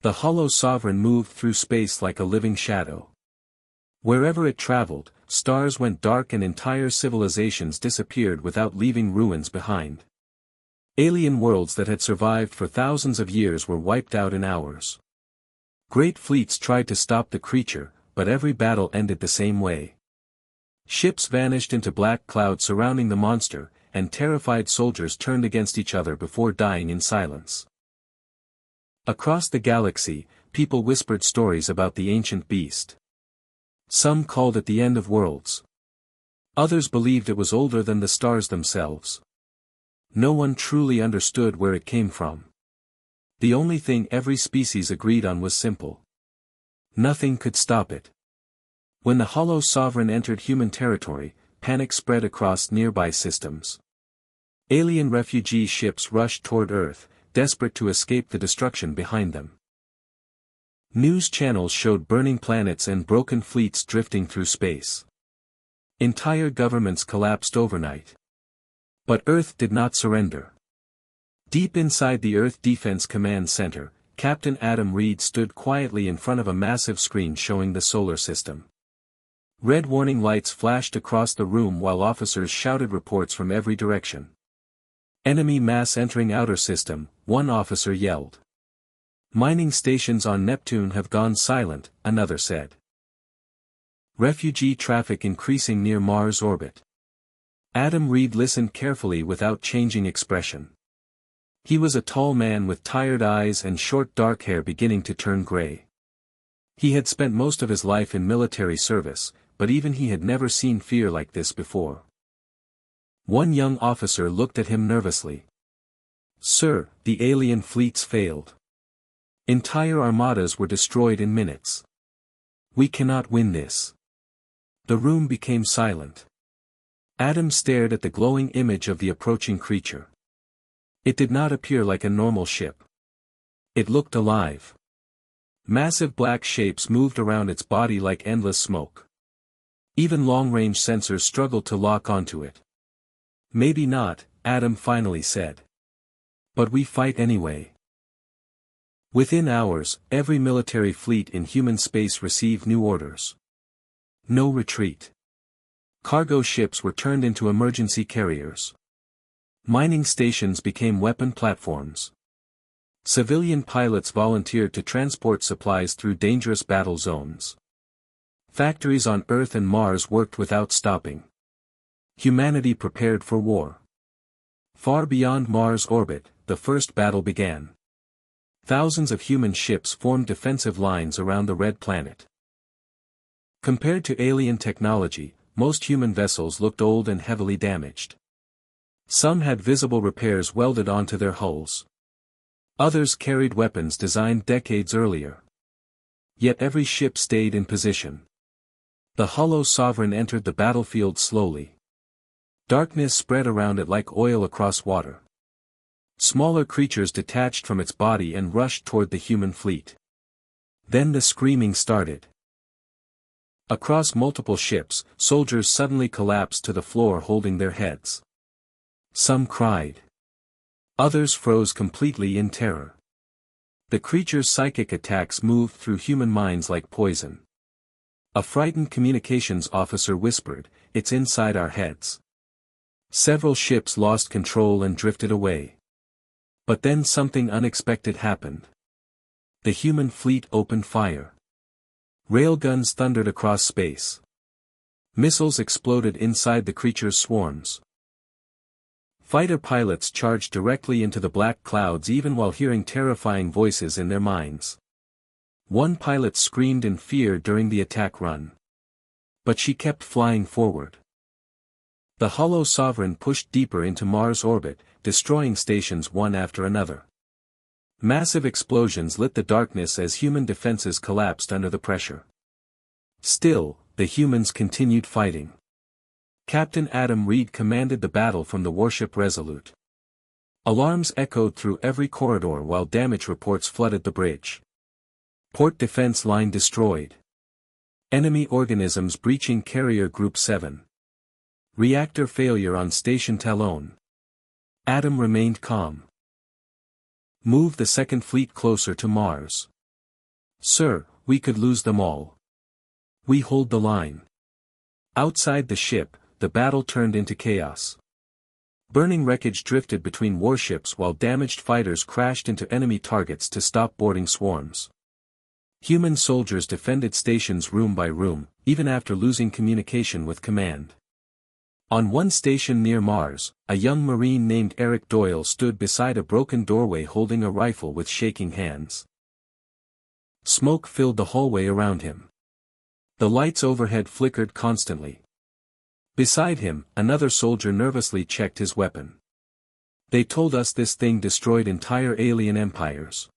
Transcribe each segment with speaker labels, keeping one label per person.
Speaker 1: The hollow sovereign moved through space like a living shadow. Wherever it traveled, stars went dark and entire civilizations disappeared without leaving ruins behind. Alien worlds that had survived for thousands of years were wiped out in hours. Great fleets tried to stop the creature, but every battle ended the same way. Ships vanished into black clouds surrounding the monster, and terrified soldiers turned against each other before dying in silence. Across the galaxy, people whispered stories about the ancient beast. Some called it the end of worlds. Others believed it was older than the stars themselves. No one truly understood where it came from. The only thing every species agreed on was simple. Nothing could stop it. When the hollow sovereign entered human territory, panic spread across nearby systems. Alien refugee ships rushed toward Earth, desperate to escape the destruction behind them. News channels showed burning planets and broken fleets drifting through space. Entire governments collapsed overnight. But Earth did not surrender. Deep inside the Earth Defense Command Center, Captain Adam Reed stood quietly in front of a massive screen showing the solar system. Red warning lights flashed across the room while officers shouted reports from every direction. Enemy mass entering outer system, one officer yelled. Mining stations on Neptune have gone silent, another said. Refugee traffic increasing near Mars orbit. Adam Reed listened carefully without changing expression. He was a tall man with tired eyes and short dark hair beginning to turn gray. He had spent most of his life in military service, but even he had never seen fear like this before. One young officer looked at him nervously. "Sir, the alien fleets failed. Entire armadas were destroyed in minutes. We cannot win this." The room became silent. Adam stared at the glowing image of the approaching creature. It did not appear like a normal ship. It looked alive. Massive black shapes moved around its body like endless smoke. Even long-range sensors struggled to lock onto it. "Maybe not," Adam finally said. "But we fight anyway." Within hours, every military fleet in human space received new orders. No retreat. Cargo ships were turned into emergency carriers. Mining stations became weapon platforms. Civilian pilots volunteered to transport supplies through dangerous battle zones. Factories on Earth and Mars worked without stopping. Humanity prepared for war. Far beyond Mars' orbit, the first battle began. Thousands of human ships formed defensive lines around the red planet. Compared to alien technology, most human vessels looked old and heavily damaged. Some had visible repairs welded onto their hulls. Others carried weapons designed decades earlier. Yet every ship stayed in position. The hollow sovereign entered the battlefield slowly. Darkness spread around it like oil across water. Smaller creatures detached from its body and rushed toward the human fleet. Then the screaming started. Across multiple ships, soldiers suddenly collapsed to the floor holding their heads. Some cried. Others froze completely in terror. The creature's psychic attacks moved through human minds like poison. A frightened communications officer whispered, "It's inside our heads." Several ships lost control and drifted away. But then something unexpected happened. The human fleet opened fire. Railguns thundered across space. Missiles exploded inside the creature's swarms. Fighter pilots charged directly into the black clouds even while hearing terrifying voices in their minds. One pilot screamed in fear during the attack run. But she kept flying forward. The hollow sovereign pushed deeper into Mars orbit, destroying stations one after another. Massive explosions lit the darkness as human defenses collapsed under the pressure. Still, the humans continued fighting. Captain Adam Reed commanded the battle from the warship Resolute. Alarms echoed through every corridor while damage reports flooded the bridge. Port defense line destroyed. Enemy organisms breaching Carrier Group 7. Reactor failure on Station Talon. Adam remained calm. "Move the second fleet closer to Mars. Sir, we could lose them all. We hold the line. Outside the ship, the battle turned into chaos. Burning wreckage drifted between warships while damaged fighters crashed into enemy targets to stop boarding swarms. Human soldiers defended stations room by room, even after losing communication with command. On one station near Mars, a young Marine named Eric Doyle stood beside a broken doorway holding a rifle with shaking hands. Smoke filled the hallway around him. The lights overhead flickered constantly. Beside him, another soldier nervously checked his weapon. They told us this thing destroyed entire alien empires.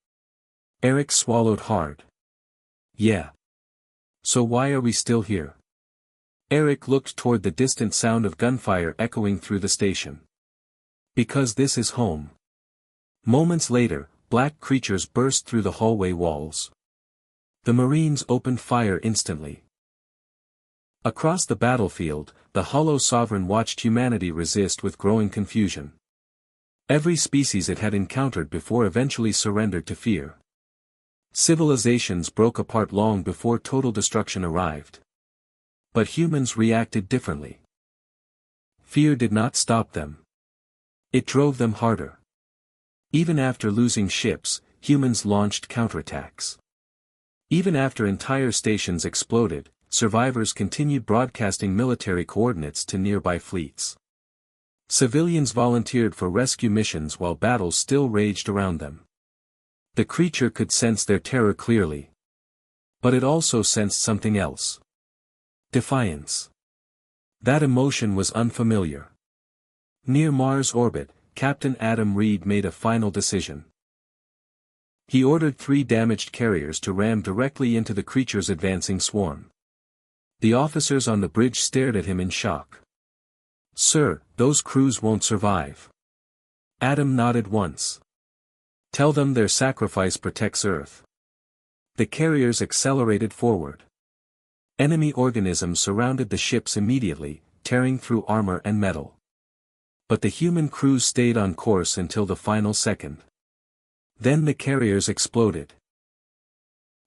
Speaker 1: Eric swallowed hard. Yeah. So why are we still here? Eric looked toward the distant sound of gunfire echoing through the station. Because this is home. Moments later, black creatures burst through the hallway walls. The Marines opened fire instantly. Across the battlefield, the Hollow Sovereign watched humanity resist with growing confusion. Every species it had encountered before eventually surrendered to fear. Civilizations broke apart long before total destruction arrived. But humans reacted differently. Fear did not stop them. It drove them harder. Even after losing ships, humans launched counterattacks. Even after entire stations exploded, survivors continued broadcasting military coordinates to nearby fleets. Civilians volunteered for rescue missions while battles still raged around them. The creature could sense their terror clearly. But it also sensed something else. Defiance. That emotion was unfamiliar. Near Mars' orbit, Captain Adam Reed made a final decision. He ordered 3 damaged carriers to ram directly into the creature's advancing swarm. The officers on the bridge stared at him in shock. Sir, those crews won't survive. Adam nodded once. Tell them their sacrifice protects Earth. The carriers accelerated forward. Enemy organisms surrounded the ships immediately, tearing through armor and metal. But the human crews stayed on course until the final second. Then the carriers exploded.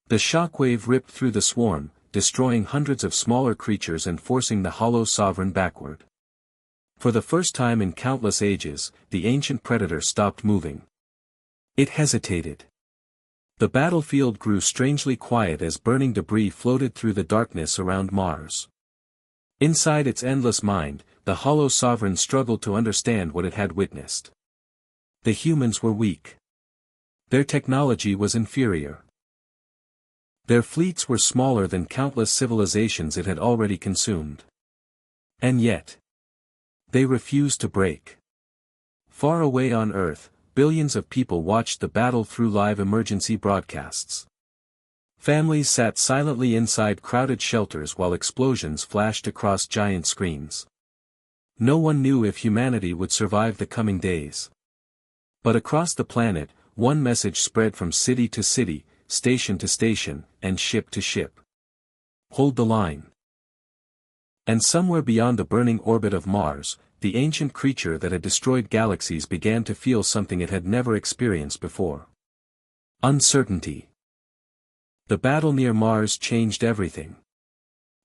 Speaker 1: The shockwave ripped through the swarm, destroying hundreds of smaller creatures and forcing the Hollow Sovereign backward. For the first time in countless ages, the ancient predator stopped moving. It hesitated. The battlefield grew strangely quiet as burning debris floated through the darkness around Mars. Inside its endless mind, the Hollow Sovereign struggled to understand what it had witnessed. The humans were weak. Their technology was inferior. Their fleets were smaller than countless civilizations it had already consumed. And yet, they refused to break. Far away on Earth, billions of people watched the battle through live emergency broadcasts. Families sat silently inside crowded shelters while explosions flashed across giant screens. No one knew if humanity would survive the coming days. But across the planet, one message spread from city to city, station to station, and ship to ship. Hold the line. And somewhere beyond the burning orbit of Mars, the ancient creature that had destroyed galaxies began to feel something it had never experienced before. Uncertainty. The battle near Mars changed everything.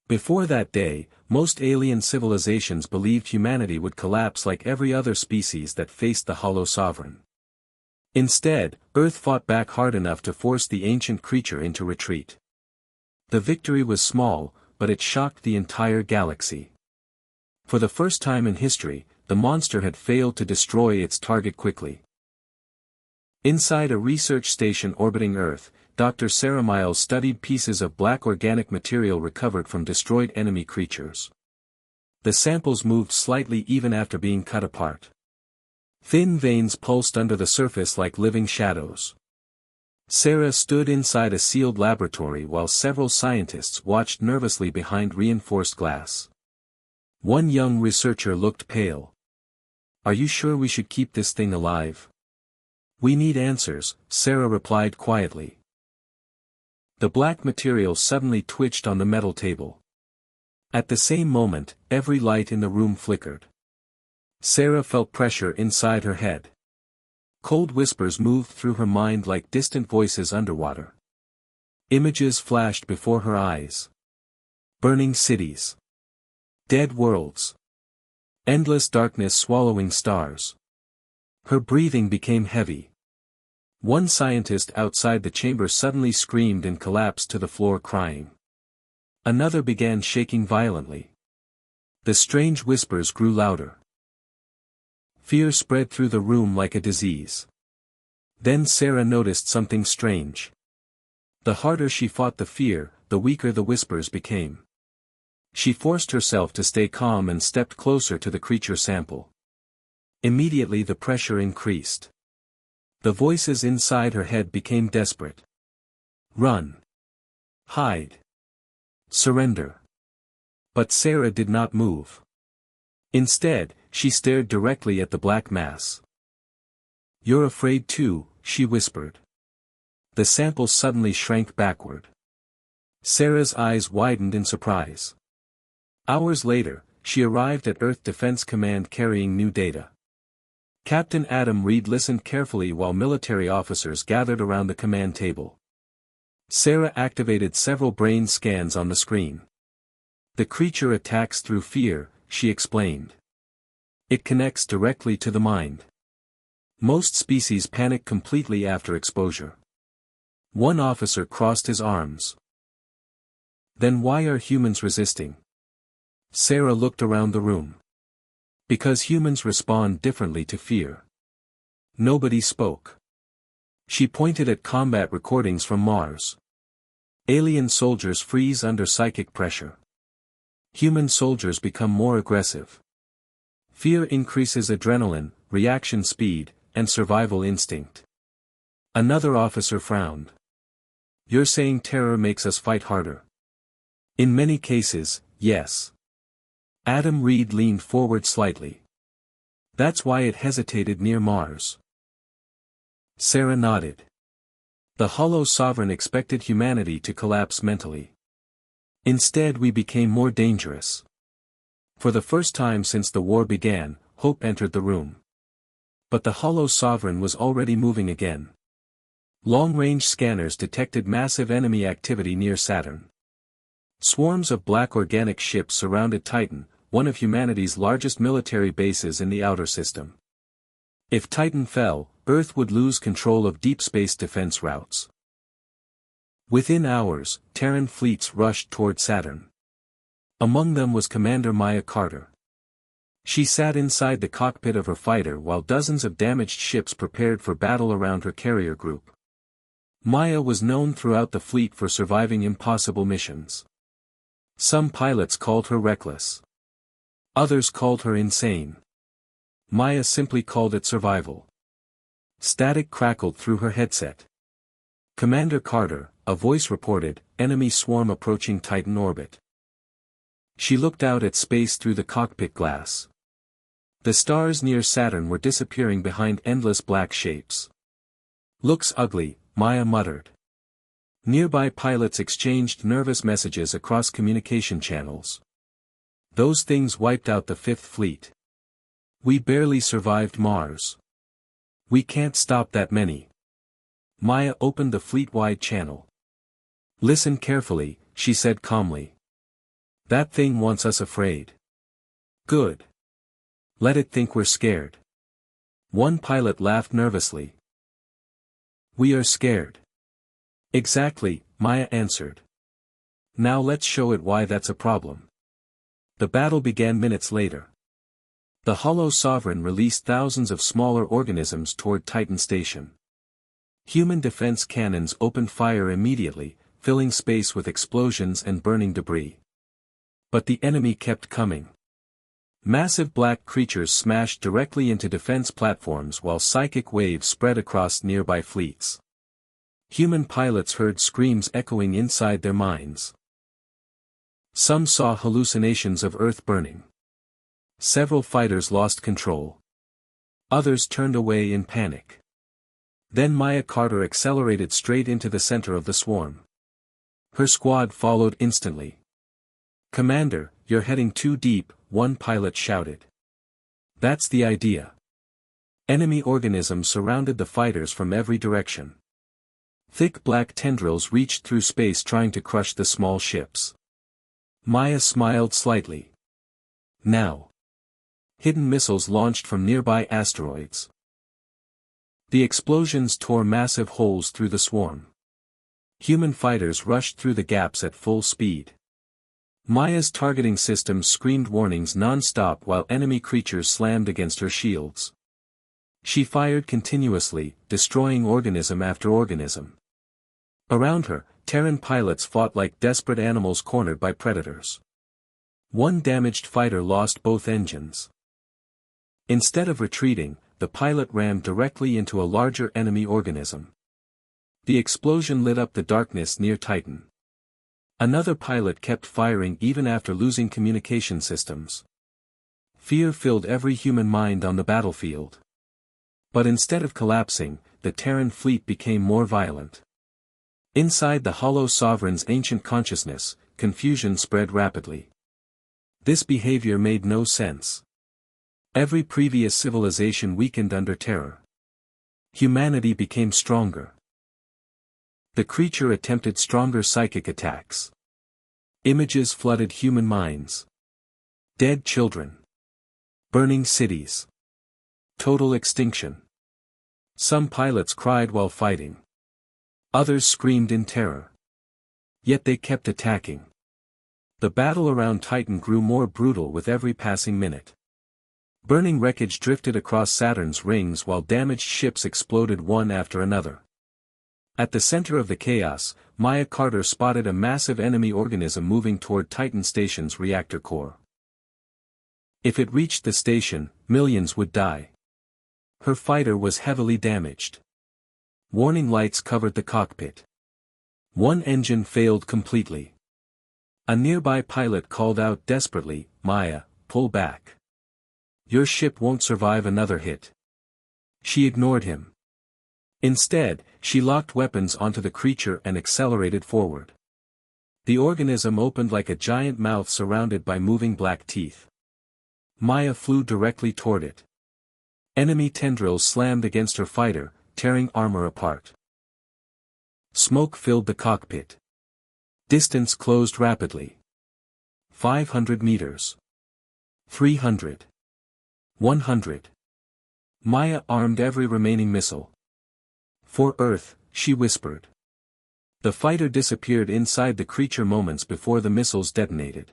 Speaker 1: Before that day, most alien civilizations believed humanity would collapse like every other species that faced the Hollow Sovereign. Instead, Earth fought back hard enough to force the ancient creature into retreat. The victory was small, but it shocked the entire galaxy. For the first time in history, the monster had failed to destroy its target quickly. Inside a research station orbiting Earth, Dr. Sarah Miles studied pieces of black organic material recovered from destroyed enemy creatures. The samples moved slightly even after being cut apart. Thin veins pulsed under the surface like living shadows. Sarah stood inside a sealed laboratory while several scientists watched nervously behind reinforced glass. One young researcher looked pale. Are you sure we should keep this thing alive? We need answers, Sarah replied quietly. The black material suddenly twitched on the metal table. At the same moment, every light in the room flickered. Sarah felt pressure inside her head. Cold whispers moved through her mind like distant voices underwater. Images flashed before her eyes. Burning cities. Dead worlds. Endless darkness swallowing stars. Her breathing became heavy. One scientist outside the chamber suddenly screamed and collapsed to the floor crying. Another began shaking violently. The strange whispers grew louder. Fear spread through the room like a disease. Then Sarah noticed something strange. The harder she fought the fear, the weaker the whispers became. She forced herself to stay calm and stepped closer to the creature sample. Immediately the pressure increased. The voices inside her head became desperate. Run. Hide. Surrender. But Sarah did not move. Instead, she stared directly at the black mass. You're afraid too, she whispered. The sample suddenly shrank backward. Sarah's eyes widened in surprise. Hours later, she arrived at Earth Defense Command carrying new data. Captain Adam Reed listened carefully while military officers gathered around the command table. Sarah activated several brain scans on the screen. The creature attacks through fear, she explained. It connects directly to the mind. Most species panic completely after exposure. One officer crossed his arms. Then why are humans resisting? Sarah looked around the room. Because humans respond differently to fear. Nobody spoke. She pointed at combat recordings from Mars. Alien soldiers freeze under psychic pressure. Human soldiers become more aggressive. Fear increases adrenaline, reaction speed, and survival instinct. Another officer frowned. You're saying terror makes us fight harder? In many cases, yes. Adam Reed leaned forward slightly. That's why it hesitated near Mars. Sarah nodded. The Hollow Sovereign expected humanity to collapse mentally. Instead we became more dangerous. For the first time since the war began, hope entered the room. But the Hollow Sovereign was already moving again. Long-range scanners detected massive enemy activity near Saturn. Swarms of black organic ships surrounded Titan, one of humanity's largest military bases in the outer system. If Titan fell, Earth would lose control of deep space defense routes. Within hours, Terran fleets rushed toward Saturn. Among them was Commander Maya Carter. She sat inside the cockpit of her fighter while dozens of damaged ships prepared for battle around her carrier group. Maya was known throughout the fleet for surviving impossible missions. Some pilots called her reckless. Others called her insane. Maya simply called it survival. Static crackled through her headset. Commander Carter, a voice reported, enemy swarm approaching Titan orbit. She looked out at space through the cockpit glass. The stars near Saturn were disappearing behind endless black shapes. Looks ugly, Maya muttered. Nearby pilots exchanged nervous messages across communication channels. Those things wiped out the Fifth Fleet. We barely survived Mars. We can't stop that many. Maya opened the fleet-wide channel. Listen carefully, she said calmly. That thing wants us afraid. Good. Let it think we're scared. One pilot laughed nervously. We are scared. Exactly, Maya answered. Now let's show it why that's a problem. The battle began minutes later. The Hollow Sovereign released thousands of smaller organisms toward Titan Station. Human defense cannons opened fire immediately, filling space with explosions and burning debris. But the enemy kept coming. Massive black creatures smashed directly into defense platforms while psychic waves spread across nearby fleets. Human pilots heard screams echoing inside their minds. Some saw hallucinations of Earth burning. Several fighters lost control. Others turned away in panic. Then Maya Carter accelerated straight into the center of the swarm. Her squad followed instantly. Commander, you're heading too deep, one pilot shouted. That's the idea. Enemy organisms surrounded the fighters from every direction. Thick black tendrils reached through space trying to crush the small ships. Maya smiled slightly. Now. Hidden missiles launched from nearby asteroids. The explosions tore massive holes through the swarm. Human fighters rushed through the gaps at full speed. Maya's targeting system screamed warnings non-stop while enemy creatures slammed against her shields. She fired continuously, destroying organism after organism. Around her, Terran pilots fought like desperate animals cornered by predators. One damaged fighter lost both engines. Instead of retreating, the pilot ran directly into a larger enemy organism. The explosion lit up the darkness near Titan. Another pilot kept firing even after losing communication systems. Fear filled every human mind on the battlefield. But instead of collapsing, the Terran fleet became more violent. Inside the Hollow Sovereign's ancient consciousness, confusion spread rapidly. This behavior made no sense. Every previous civilization weakened under terror. Humanity became stronger. The creature attempted stronger psychic attacks. Images flooded human minds. Dead children. Burning cities. Total extinction. Some pilots cried while fighting. Others screamed in terror. Yet they kept attacking. The battle around Titan grew more brutal with every passing minute. Burning wreckage drifted across Saturn's rings while damaged ships exploded one after another. At the center of the chaos, Maya Carter spotted a massive enemy organism moving toward Titan Station's reactor core. If it reached the station, millions would die. Her fighter was heavily damaged. Warning lights covered the cockpit. One engine failed completely. A nearby pilot called out desperately, "Maya, pull back. Your ship won't survive another hit." She ignored him. Instead, she locked weapons onto the creature and accelerated forward. The organism opened like a giant mouth surrounded by moving black teeth. Maya flew directly toward it. Enemy tendrils slammed against her fighter, tearing armor apart. Smoke filled the cockpit. Distance closed rapidly. 500 meters. 300. 100. Maya armed every remaining missile. "For Earth," she whispered. The fighter disappeared inside the creature moments before the missiles detonated.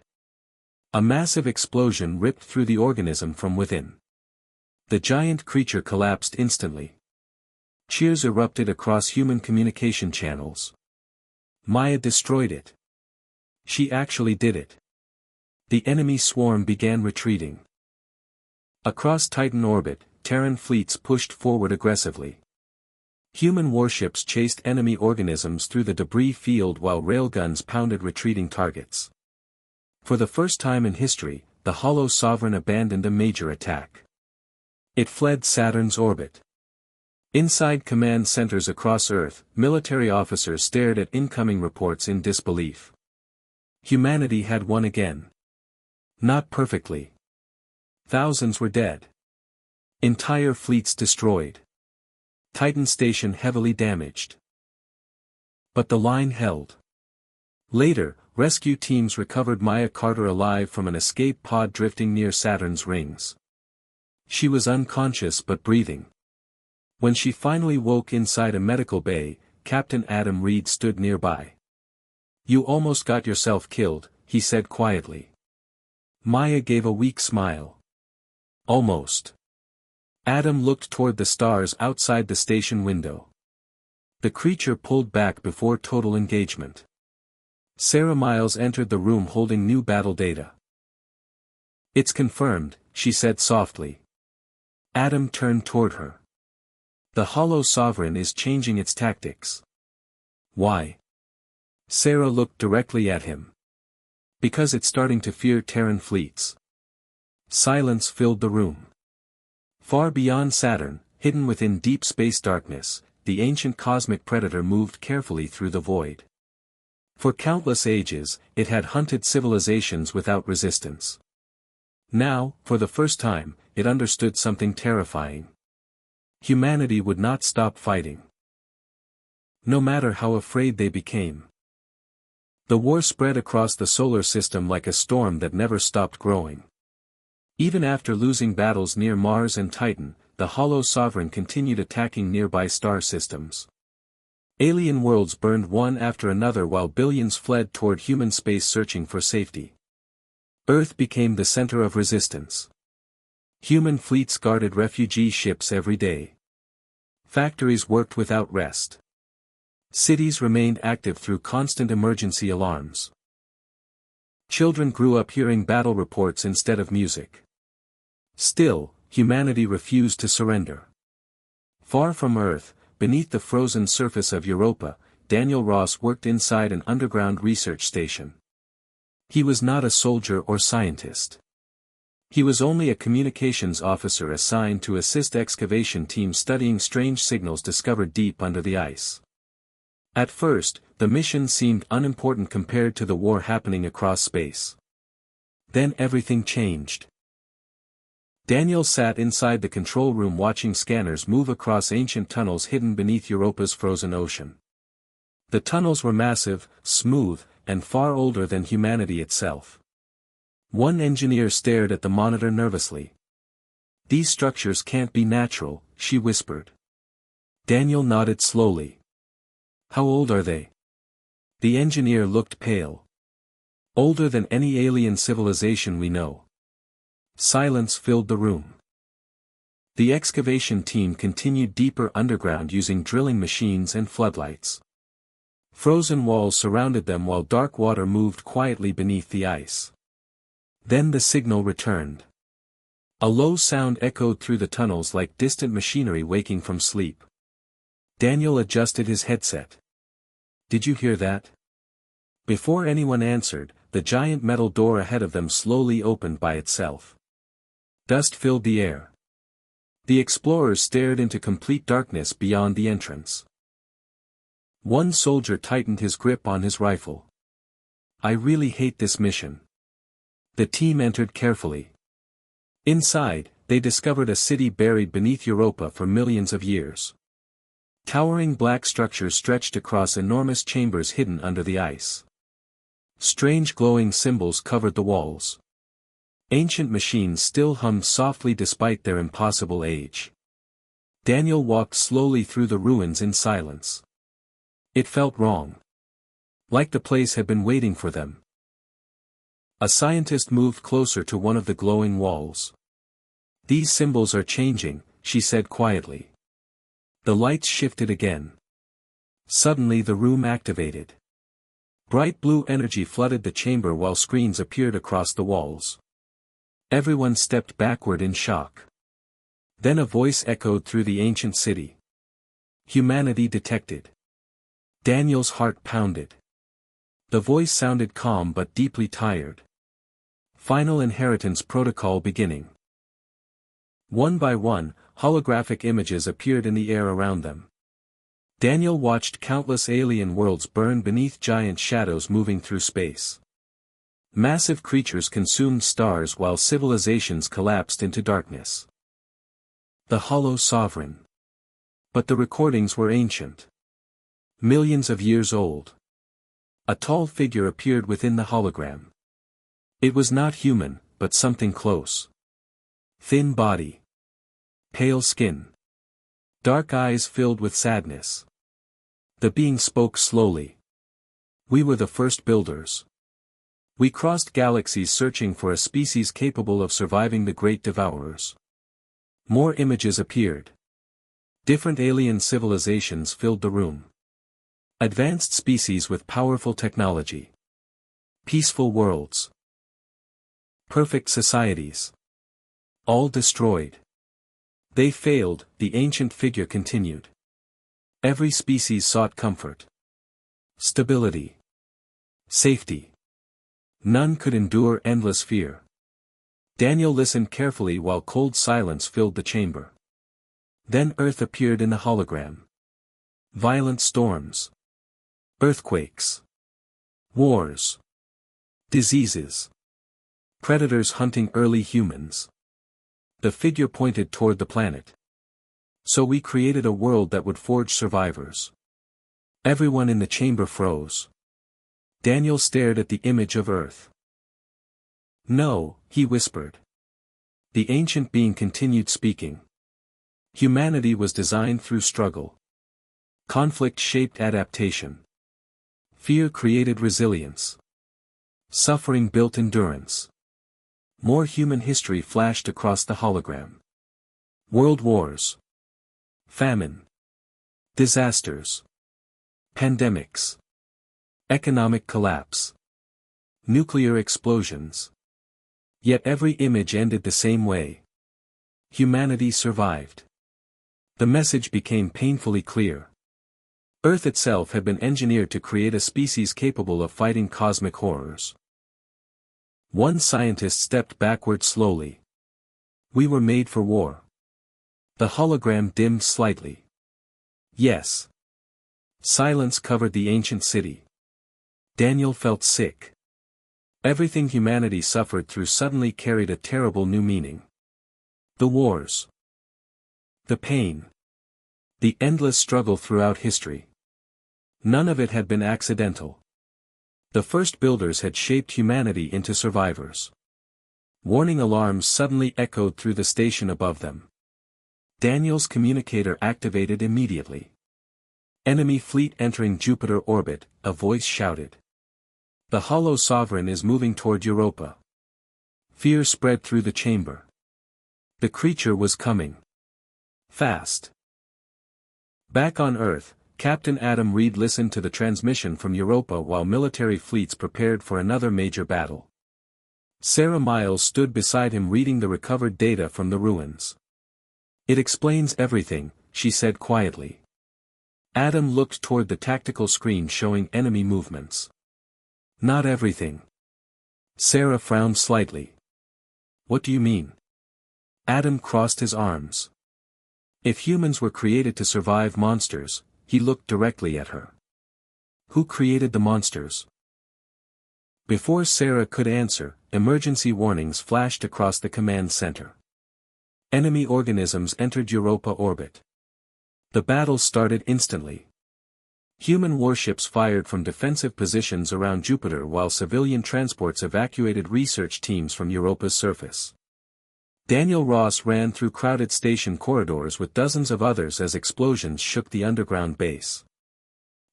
Speaker 1: A massive explosion ripped through the organism from within. The giant creature collapsed instantly. Cheers erupted across human communication channels. Maya destroyed it. She actually did it. The enemy swarm began retreating. Across Titan orbit, Terran fleets pushed forward aggressively. Human warships chased enemy organisms through the debris field while railguns pounded retreating targets. For the first time in history, the Hollow Sovereign abandoned a major attack. It fled Saturn's orbit. Inside command centers across Earth, military officers stared at incoming reports in disbelief. Humanity had won again. Not perfectly. Thousands were dead. Entire fleets destroyed. Titan Station heavily damaged. But the line held. Later, rescue teams recovered Maya Carter alive from an escape pod drifting near Saturn's rings. She was unconscious but breathing. When she finally woke inside a medical bay, Captain Adam Reed stood nearby. "You almost got yourself killed," he said quietly. Maya gave a weak smile. "Almost." Adam looked toward the stars outside the station window. The creature pulled back before total engagement. Sarah Miles entered the room holding new battle data. "It's confirmed," she said softly. Adam turned toward her. "The Hollow Sovereign is changing its tactics." "Why?" Sarah looked directly at him. "Because it's starting to fear Terran fleets." Silence filled the room. Far beyond Saturn, hidden within deep space darkness, the ancient cosmic predator moved carefully through the void. For countless ages, it had hunted civilizations without resistance. Now, for the first time, it understood something terrifying. Humanity would not stop fighting. no matter how afraid they became. The war spread across the solar system like a storm that never stopped growing. Even after losing battles near Mars and Titan, the Hollow Sovereign continued attacking nearby star systems. Alien worlds burned one after another while billions fled toward human space searching for safety. Earth became the center of resistance. Human fleets guarded refugee ships every day. Factories worked without rest. Cities remained active through constant emergency alarms. Children grew up hearing battle reports instead of music. Still, humanity refused to surrender. Far from Earth, beneath the frozen surface of Europa, Daniel Ross worked inside an underground research station. He was not a soldier or scientist. He was only a communications officer assigned to assist excavation teams studying strange signals discovered deep under the ice. At first, the mission seemed unimportant compared to the war happening across space. Then everything changed. Daniel sat inside the control room watching scanners move across ancient tunnels hidden beneath Europa's frozen ocean. The tunnels were massive, smooth, and far older than humanity itself. One engineer stared at the monitor nervously. "These structures can't be natural," she whispered. Daniel nodded slowly. "How old are they?" The engineer looked pale. "Older than any alien civilization we know." Silence filled the room. The excavation team continued deeper underground using drilling machines and floodlights. Frozen walls surrounded them while dark water moved quietly beneath the ice. Then the signal returned. A low sound echoed through the tunnels like distant machinery waking from sleep. Daniel adjusted his headset. "Did you hear that?" Before anyone answered, the giant metal door ahead of them slowly opened by itself. Dust filled the air. The explorers stared into complete darkness beyond the entrance. One soldier tightened his grip on his rifle. "I really hate this mission." The team entered carefully. Inside, they discovered a city buried beneath Europa for millions of years. Towering black structures stretched across enormous chambers hidden under the ice. Strange glowing symbols covered the walls. Ancient machines still hummed softly despite their impossible age. Daniel walked slowly through the ruins in silence. It felt wrong. Like the place had been waiting for them. A scientist moved closer to one of the glowing walls. "These symbols are changing," she said quietly. The lights shifted again. Suddenly the room activated. Bright blue energy flooded the chamber while screens appeared across the walls. Everyone stepped backward in shock. Then a voice echoed through the ancient city. "Humanity detected." Daniel's heart pounded. The voice sounded calm but deeply tired. "Final inheritance protocol beginning." One by one, holographic images appeared in the air around them. Daniel watched countless alien worlds burn beneath giant shadows moving through space. Massive creatures consumed stars while civilizations collapsed into darkness. The Hollow Sovereign. But the recordings were ancient. Millions of years old. A tall figure appeared within the hologram. It was not human, but something close. Thin body. Pale skin. Dark eyes filled with sadness. The being spoke slowly. "We were the first builders. We crossed galaxies searching for a species capable of surviving the great devourers." More images appeared. Different alien civilizations filled the room. Advanced species with powerful technology. Peaceful worlds. Perfect societies. All destroyed. They failed, the ancient figure continued. Every species sought comfort. Stability. Safety. None could endure endless fear. Daniel listened carefully while cold silence filled the chamber. Then Earth appeared in the hologram. Violent storms. Earthquakes. Wars. Diseases. Predators hunting early humans. The figure pointed toward the planet. "So we created a world that would forge survivors. Everyone in the chamber froze. Daniel stared at the image of Earth. "No," he whispered. The ancient being continued speaking. "Humanity was designed through struggle. Conflict shaped adaptation. Fear created resilience. Suffering built endurance." More human history flashed across the hologram. World wars. Famine. Disasters. Pandemics. Economic collapse. Nuclear explosions. Yet every image ended the same way. Humanity survived. The message became painfully clear. Earth itself had been engineered to create a species capable of fighting cosmic horrors. One scientist stepped backward slowly. "We were made for war." The hologram dimmed slightly. "Yes." Silence covered the ancient city. Daniel felt sick. Everything humanity suffered through suddenly carried a terrible new meaning. The wars. The pain. The endless struggle throughout history. None of it had been accidental. The first builders had shaped humanity into survivors. Warning alarms suddenly echoed through the station above them. Daniel's communicator activated immediately. "Enemy fleet entering Jupiter orbit," a voice shouted. "The Hollow Sovereign is moving toward Europa." Fear spread through the chamber. The creature was coming. Fast. Back on Earth, Captain Adam Reed listened to the transmission from Europa while military fleets prepared for another major battle. Sarah Miles stood beside him reading the recovered data from the ruins. "It explains everything," she said quietly. Adam looked toward the tactical screen showing enemy movements. "Not everything." Sarah frowned slightly. "What do you mean?" Adam crossed his arms. "If humans were created to survive monsters," he looked directly at her. "Who created the monsters?" Before Sarah could answer, emergency warnings flashed across the command center. Enemy organisms entered Europa orbit. The battle started instantly. Human warships fired from defensive positions around Jupiter while civilian transports evacuated research teams from Europa's surface. Daniel Ross ran through crowded station corridors with dozens of others as explosions shook the underground base.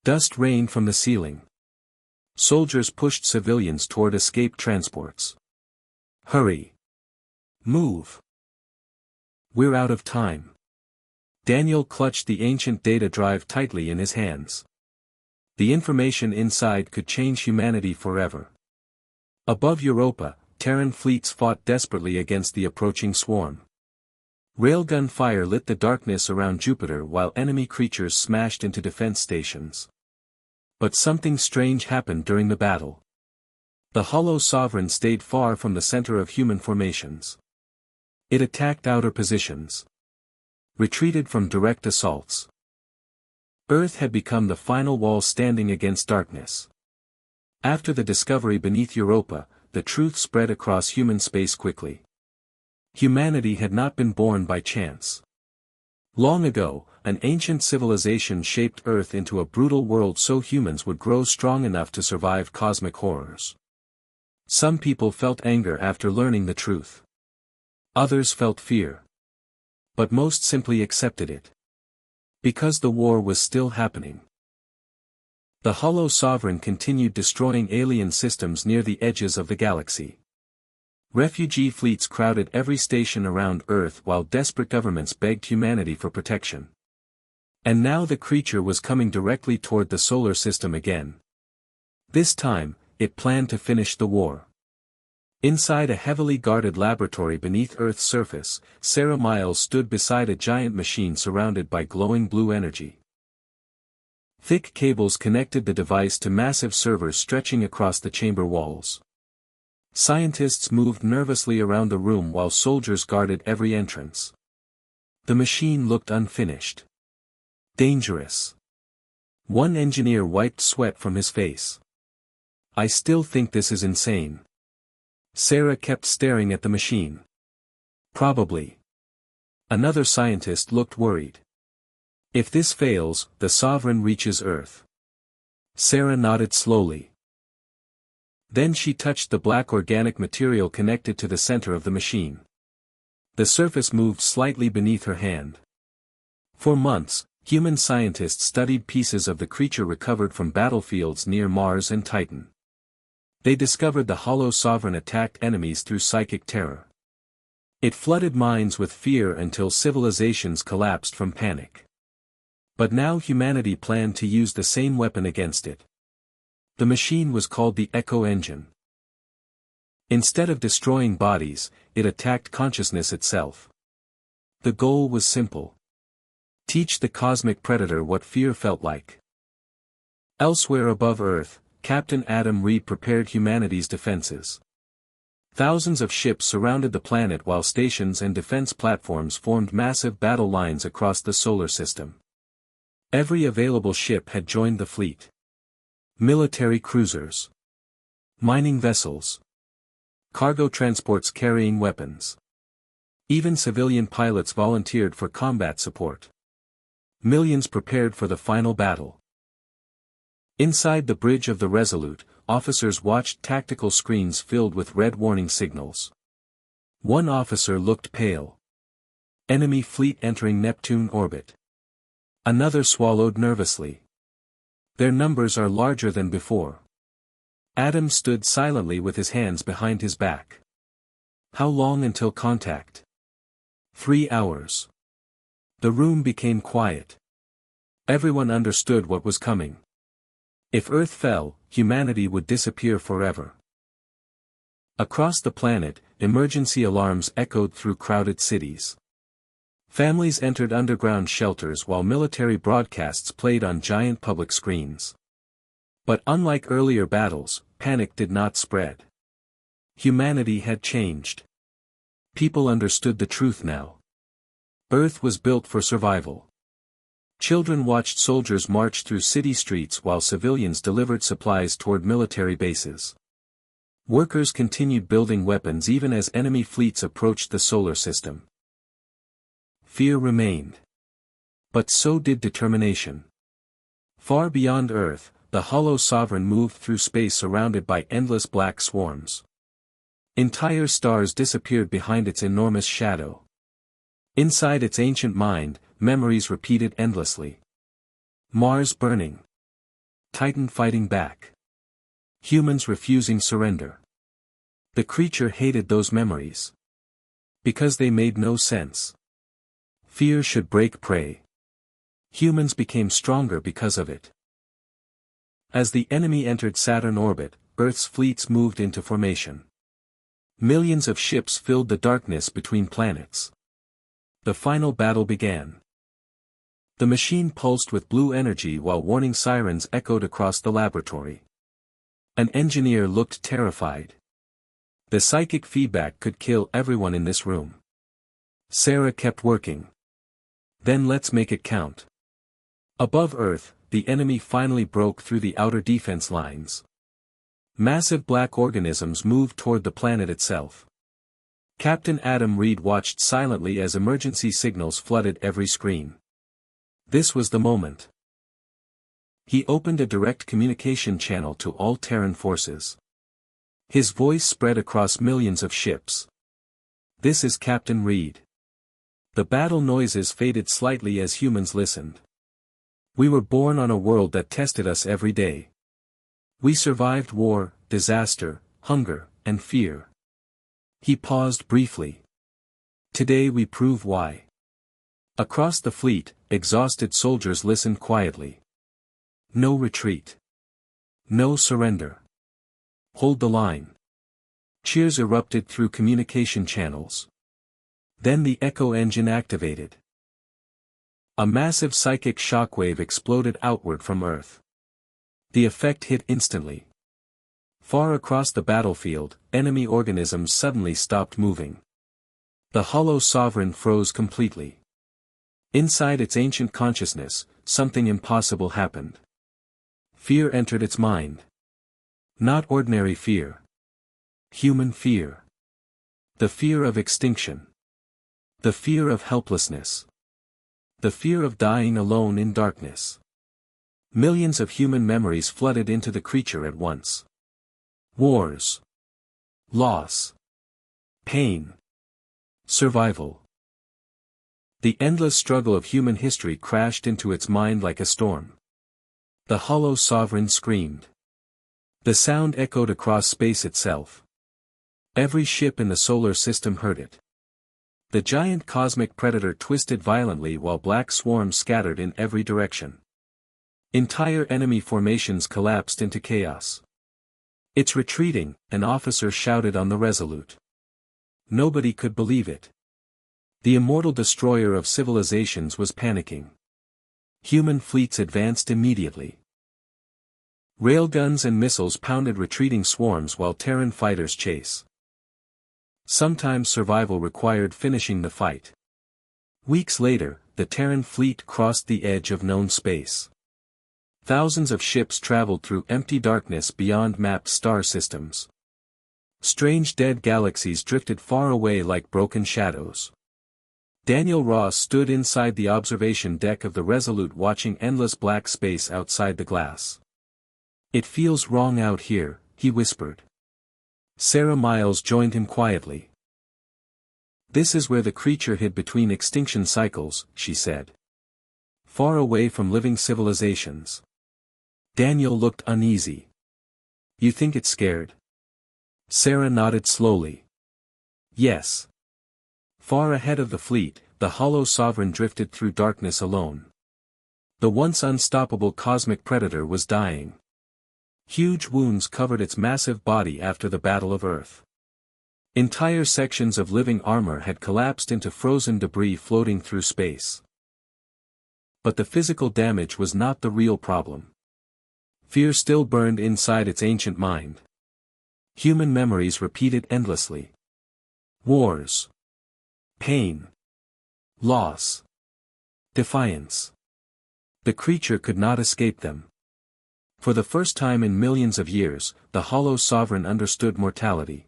Speaker 1: Dust rained from the ceiling. Soldiers pushed civilians toward escape transports. "Hurry! Move! We're out of time." Daniel clutched the ancient data drive tightly in his hands. The information inside could change humanity forever. Above Europa, Terran fleets fought desperately against the approaching swarm. Railgun fire lit the darkness around Jupiter while enemy creatures smashed into defense stations. But something strange happened during the battle. The Hollow Sovereign stayed far from the center of human formations. It attacked outer positions. Retreated from direct assaults. Earth had become the final wall standing against darkness. After the discovery beneath Europa, the truth spread across human space quickly. Humanity had not been born by chance. Long ago, an ancient civilization shaped Earth into a brutal world so humans would grow strong enough to survive cosmic horrors. Some people felt anger after learning the truth. Others felt fear. But most simply accepted it. Because the war was still happening. The Hollow Sovereign continued destroying alien systems near the edges of the galaxy. Refugee fleets crowded every station around Earth while desperate governments begged humanity for protection. And now the creature was coming directly toward the solar system again. This time, it planned to finish the war. Inside a heavily guarded laboratory beneath Earth's surface, Sarah Miles stood beside a giant machine surrounded by glowing blue energy. Thick cables connected the device to massive servers stretching across the chamber walls. Scientists moved nervously around the room while soldiers guarded every entrance. The machine looked unfinished. Dangerous. One engineer wiped sweat from his face. "I still think this is insane." Sarah kept staring at the machine. "Probably." Another scientist looked worried. "If this fails, the Sovereign reaches Earth." Sarah nodded slowly. Then she touched the black organic material connected to the center of the machine. The surface moved slightly beneath her hand. For months, human scientists studied pieces of the creature recovered from battlefields near Mars and Titan. They discovered the Hollow Sovereign attacked enemies through psychic terror. It flooded minds with fear until civilizations collapsed from panic. But now humanity planned to use the same weapon against it. The machine was called the Echo Engine. Instead of destroying bodies, it attacked consciousness itself. The goal was simple. Teach the cosmic predator what fear felt like. Elsewhere above Earth, Captain Adam Reed prepared humanity's defenses. Thousands of ships surrounded the planet while stations and defense platforms formed massive battle lines across the solar system. Every available ship had joined the fleet. Military cruisers. Mining vessels. Cargo transports carrying weapons. Even civilian pilots volunteered for combat support. Millions prepared for the final battle. Inside the bridge of the Resolute, officers watched tactical screens filled with red warning signals. One officer looked pale. Enemy fleet entering Neptune orbit. Another swallowed nervously. Their numbers are larger than before. Adam stood silently with his hands behind his back. How long until contact? 3 hours. The room became quiet. Everyone understood what was coming. If Earth fell, humanity would disappear forever. Across the planet, emergency alarms echoed through crowded cities. Families entered underground shelters while military broadcasts played on giant public screens. But unlike earlier battles, panic did not spread. Humanity had changed. People understood the truth now. Earth was built for survival. Children watched soldiers march through city streets while civilians delivered supplies toward military bases. Workers continued building weapons even as enemy fleets approached the solar system. Fear remained. But so did determination. Far beyond Earth, the Hollow Sovereign moved through space surrounded by endless black swarms. Entire stars disappeared behind its enormous shadow. Inside its ancient mind, memories repeated endlessly. Mars burning. Titan fighting back. Humans refusing surrender. The creature hated those memories. Because they made no sense. Fear should break prey. Humans became stronger because of it. As the enemy entered Saturn orbit, Earth's fleets moved into formation. Millions of ships filled the darkness between planets. The final battle began. The machine pulsed with blue energy while warning sirens echoed across the laboratory. An engineer looked terrified. The psychic feedback could kill everyone in this room. Sarah kept working. Then let's make it count. Above Earth, the enemy finally broke through the outer defense lines. Massive black organisms moved toward the planet itself. Captain Adam Reed watched silently as emergency signals flooded every screen. This was the moment. He opened a direct communication channel to all Terran forces. His voice spread across millions of ships. This is Captain Reed. The battle noises faded slightly as humans listened. We were born on a world that tested us every day. We survived war, disaster, hunger, and fear. He paused briefly. Today we prove why. Across the fleet, exhausted soldiers listened quietly. No retreat. No surrender. Hold the line. Cheers erupted through communication channels. Then the echo engine activated. A massive psychic shockwave exploded outward from Earth. The effect hit instantly. Far across the battlefield, enemy organisms suddenly stopped moving. The Hollow Sovereign froze completely. Inside its ancient consciousness, something impossible happened. Fear entered its mind. Not ordinary fear. Human fear. The fear of extinction. The fear of helplessness. The fear of dying alone in darkness. Millions of human memories flooded into the creature at once. Wars. Loss. Pain. Survival. The endless struggle of human history crashed into its mind like a storm. The hollow sovereign screamed. The sound echoed across space itself. Every ship in the solar system heard it. The giant cosmic predator twisted violently while black swarms scattered in every direction. Entire enemy formations collapsed into chaos. "It's retreating," an officer shouted on the Resolute. Nobody could believe it. The immortal destroyer of civilizations was panicking. Human fleets advanced immediately. Railguns and missiles pounded retreating swarms while Terran fighters chase. Sometimes survival required finishing the fight. Weeks later, the Terran fleet crossed the edge of known space. Thousands of ships traveled through empty darkness beyond mapped star systems. Strange dead galaxies drifted far away like broken shadows. Daniel Ross stood inside the observation deck of the Resolute watching endless black space outside the glass. "It feels wrong out here," he whispered. Sarah Miles joined him quietly. "This is where the creature hid between extinction cycles," she said. "Far away from living civilizations." Daniel looked uneasy. "You think it's scared?" Sarah nodded slowly. "Yes." Far ahead of the fleet, the hollow sovereign drifted through darkness alone. The once unstoppable cosmic predator was dying. Huge wounds covered its massive body after the Battle of Earth. Entire sections of living armor had collapsed into frozen debris floating through space. But the physical damage was not the real problem. Fear still burned inside its ancient mind. Human memories repeated endlessly. Wars. Pain. Loss. Defiance. The creature could not escape them. For the first time in millions of years, the hollow sovereign understood mortality.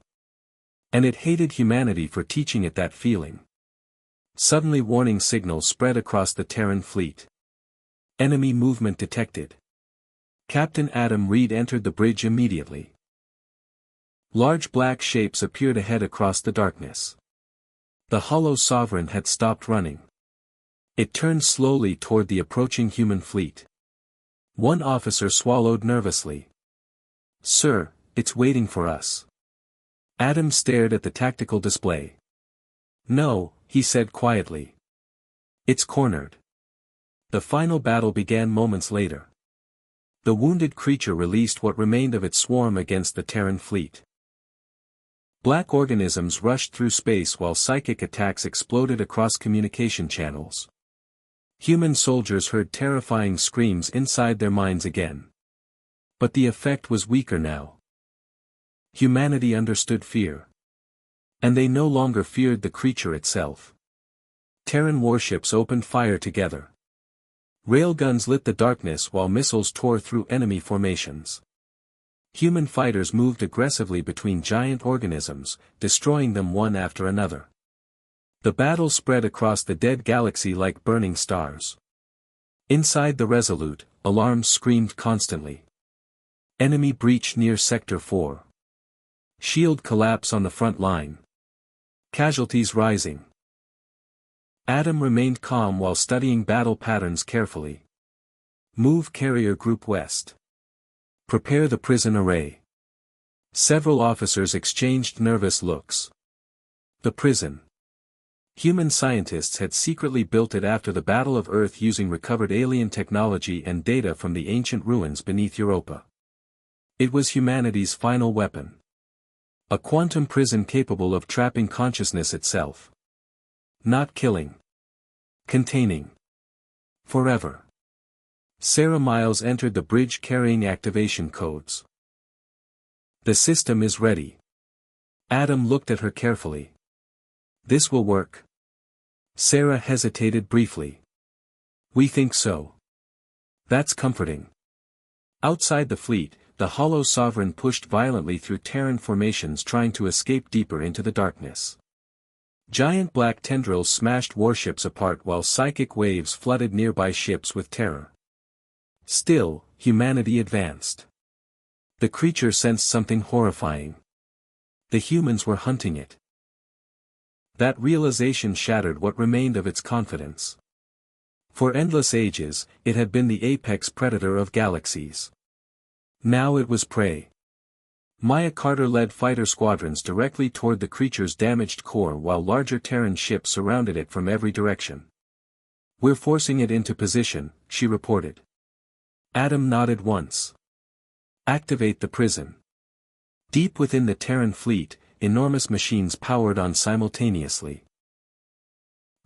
Speaker 1: And it hated humanity for teaching it that feeling. Suddenly warning signals spread across the Terran fleet. Enemy movement detected. Captain Adam Reed entered the bridge immediately. Large black shapes appeared ahead across the darkness. The hollow sovereign had stopped running. It turned slowly toward the approaching human fleet. One officer swallowed nervously. "Sir, it's waiting for us." Adam stared at the tactical display. "No," he said quietly. "It's cornered." The final battle began moments later. The wounded creature released what remained of its swarm against the Terran fleet. Black organisms rushed through space while psychic attacks exploded across communication channels. Human soldiers heard terrifying screams inside their minds again. But the effect was weaker now. Humanity understood fear. And they no longer feared the creature itself. Terran warships opened fire together. Railguns lit the darkness while missiles tore through enemy formations. Human fighters moved aggressively between giant organisms, destroying them one after another. The battle spread across the dead galaxy like burning stars. Inside the Resolute, alarms screamed constantly. Enemy breach near Sector 4. Shield collapse on the front line. Casualties rising. Adam remained calm while studying battle patterns carefully. Move carrier group west. Prepare the prison array. Several officers exchanged nervous looks. The prison. Human scientists had secretly built it after the Battle of Earth using recovered alien technology and data from the ancient ruins beneath Europa. It was humanity's final weapon. A quantum prison capable of trapping consciousness itself. Not killing. Containing. Forever. Sarah Miles entered the bridge carrying activation codes. "The system is ready." Adam looked at her carefully. "This will work." Sarah hesitated briefly. "We think so." "That's comforting." Outside the fleet, the hollow sovereign pushed violently through Terran formations trying to escape deeper into the darkness. Giant black tendrils smashed warships apart while psychic waves flooded nearby ships with terror. Still, humanity advanced. The creature sensed something horrifying. The humans were hunting it. That realization shattered what remained of its confidence. For endless ages, it had been the apex predator of galaxies. Now it was prey. Maya Carter led fighter squadrons directly toward the creature's damaged core while larger Terran ships surrounded it from every direction. "We're forcing it into position," she reported. Adam nodded once. "Activate the prison." Deep within the Terran fleet, enormous machines powered on simultaneously.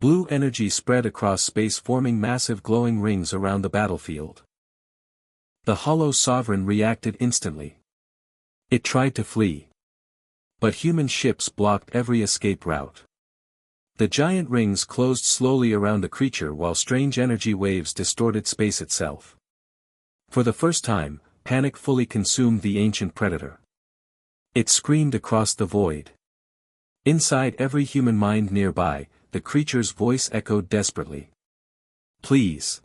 Speaker 1: Blue energy spread across space, forming massive glowing rings around the battlefield. The Hollow Sovereign reacted instantly. It tried to flee. But human ships blocked every escape route. The giant rings closed slowly around the creature while strange energy waves distorted space itself. For the first time, panic fully consumed the ancient predator. It screamed across the void. Inside every human mind nearby, the creature's voice echoed desperately. "Please."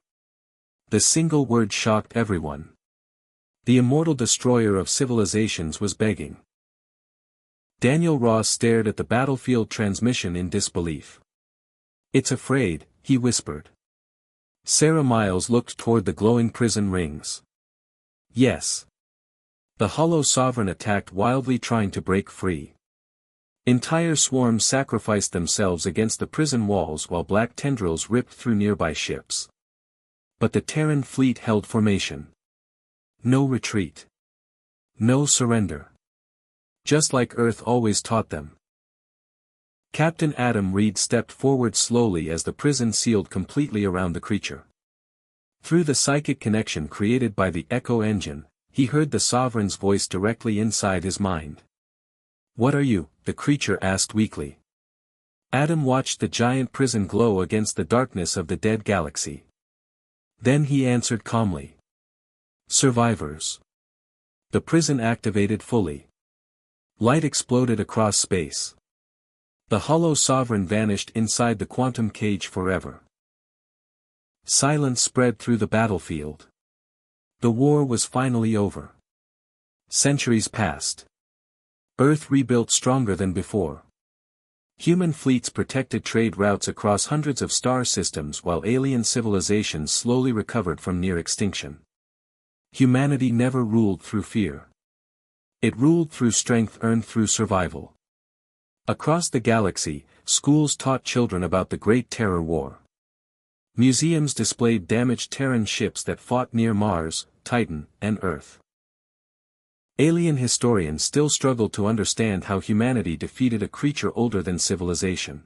Speaker 1: The single word shocked everyone. The immortal destroyer of civilizations was begging. Daniel Ross stared at the battlefield transmission in disbelief. "It's afraid," he whispered. Sarah Miles looked toward the glowing prison rings. "Yes." The Hollow Sovereign attacked wildly, trying to break free. Entire swarms sacrificed themselves against the prison walls while black tendrils ripped through nearby ships. But the Terran fleet held formation. No retreat. No surrender. Just like Earth always taught them. Captain Adam Reed stepped forward slowly as the prison sealed completely around the creature. Through the psychic connection created by the Echo engine, he heard the Sovereign's voice directly inside his mind. "What are you?" the creature asked weakly. Adam watched the giant prison glow against the darkness of the dead galaxy. Then he answered calmly. "Survivors." The prison activated fully. Light exploded across space. The Hollow Sovereign vanished inside the quantum cage forever. Silence spread through the battlefield. The war was finally over. Centuries passed. Earth rebuilt stronger than before. Human fleets protected trade routes across hundreds of star systems while alien civilizations slowly recovered from near extinction. Humanity never ruled through fear. It ruled through strength earned through survival. Across the galaxy, schools taught children about the Great Terror War. Museums displayed damaged Terran ships that fought near Mars, Titan, and Earth. Alien historians still struggled to understand how humanity defeated a creature older than civilization.